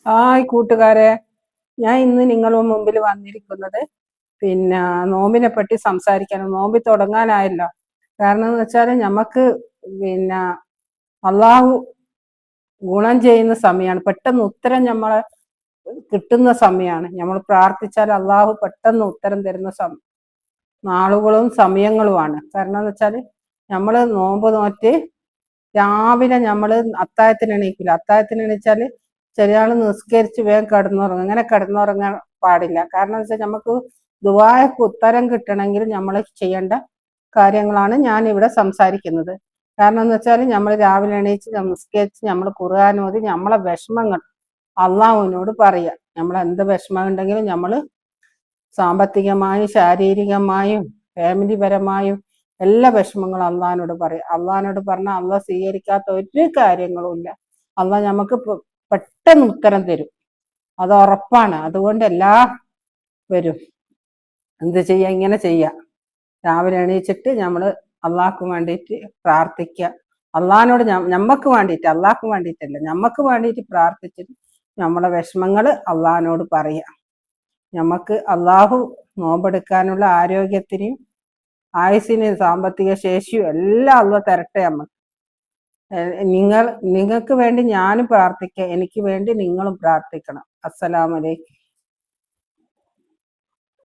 Hi കൂട്ടുകാരെ, ഞാൻ ഇന്ന് നിങ്ങളുടെ മുമ്പിൽ വന്നിരിക്കുന്നത് നോമ്പിനെ പറ്റി സംസാരിക്കാനും. നോമ്പ് തുടങ്ങാനായല്ലോ. കാരണം എന്ന് വെച്ചാൽ നമുക്ക് പിന്നെ അള്ളാഹു ഗുണം ചെയ്യുന്ന സമയമാണ്. പെട്ടെന്ന് ഉത്തരം നമ്മളെ കിട്ടുന്ന സമയമാണ്. നമ്മൾ പ്രാർത്ഥിച്ചാൽ അള്ളാഹു പെട്ടെന്ന് ഉത്തരം തരുന്ന നാളുകളും സമയങ്ങളുമാണ്. കാരണം എന്ന് വെച്ചാൽ നമ്മൾ നോമ്പ് നോറ്റ് രാവിലെ നമ്മൾ അത്താഴത്തിന് എണീക്കില്ല. അത്താഴത്തിന് എണീച്ചാൽ ചില ആൾ നിസ്കരിച്ച് വേഗം കിടന്നുറങ്ങും. അങ്ങനെ കിടന്നുറങ്ങാൻ പാടില്ല. കാരണം വെച്ചാൽ നമുക്ക് ദുആക്ക് ഉത്തരം കിട്ടണമെങ്കിൽ നമ്മൾ ചെയ്യേണ്ട കാര്യങ്ങളാണ് ഞാൻ ഇവിടെ സംസാരിക്കുന്നത്. കാരണം എന്ന് വെച്ചാൽ നമ്മൾ രാവിലെ എണീച്ച് നിസ്കരിച്ച് നമ്മൾ ഖുർആൻ ഓതി നമ്മളെ വിഷമങ്ങൾ അള്ളാഹുവിനോട് പറയാം. നമ്മൾ എന്ത് വിഷമം ഉണ്ടെങ്കിലും നമ്മൾ സാമ്പത്തികമായും ശാരീരികമായും ഫാമിലി പരമായും എല്ലാ വിഷമങ്ങളും അള്ളാഹിനോട് പറയും. അള്ളാഹിനോട് പറഞ്ഞാൽ അള്ളാഹ് സ്വീകരിക്കാത്ത ഒരു കാര്യങ്ങളും ഇല്ല. അള്ളാഹ് നമുക്ക് പെട്ടെന്ന് ഉത്തരം തരും, അത് ഉറപ്പാണ്. അതുകൊണ്ട് വരും എന്ത് ചെയ്യാ, ഇങ്ങനെ ചെയ്യാം. രാവിലെ എണീച്ചിട്ട് നമ്മൾ അള്ളാഹ്ക്ക് വേണ്ടിയിട്ട് പ്രാർത്ഥിക്കുക. അള്ളാഹിനോട് നമ്മക്ക് വേണ്ടിയിട്ട്, അള്ളാഹ്ക്ക് വേണ്ടിയിട്ടല്ല, നമ്മക്ക് വേണ്ടിയിട്ട് പ്രാർത്ഥിച്ചിട്ട് നമ്മളെ വിഷമങ്ങൾ അള്ളാഹിനോട് പറയാം. നമുക്ക് അള്ളാഹു നോമ്പെടുക്കാനുള്ള ആരോഗ്യത്തിനും ആയുസിനും സാമ്പത്തിക ശേഷിയും എല്ലാം അള്ളാഹ് തരട്ടെ. നിങ്ങൾക്ക് വേണ്ടി ഞാനും പ്രാർത്ഥിക്കാം, എനിക്ക് വേണ്ടി നിങ്ങളും പ്രാർത്ഥിക്കണം. അസ്സലാമു അലൈക്കും.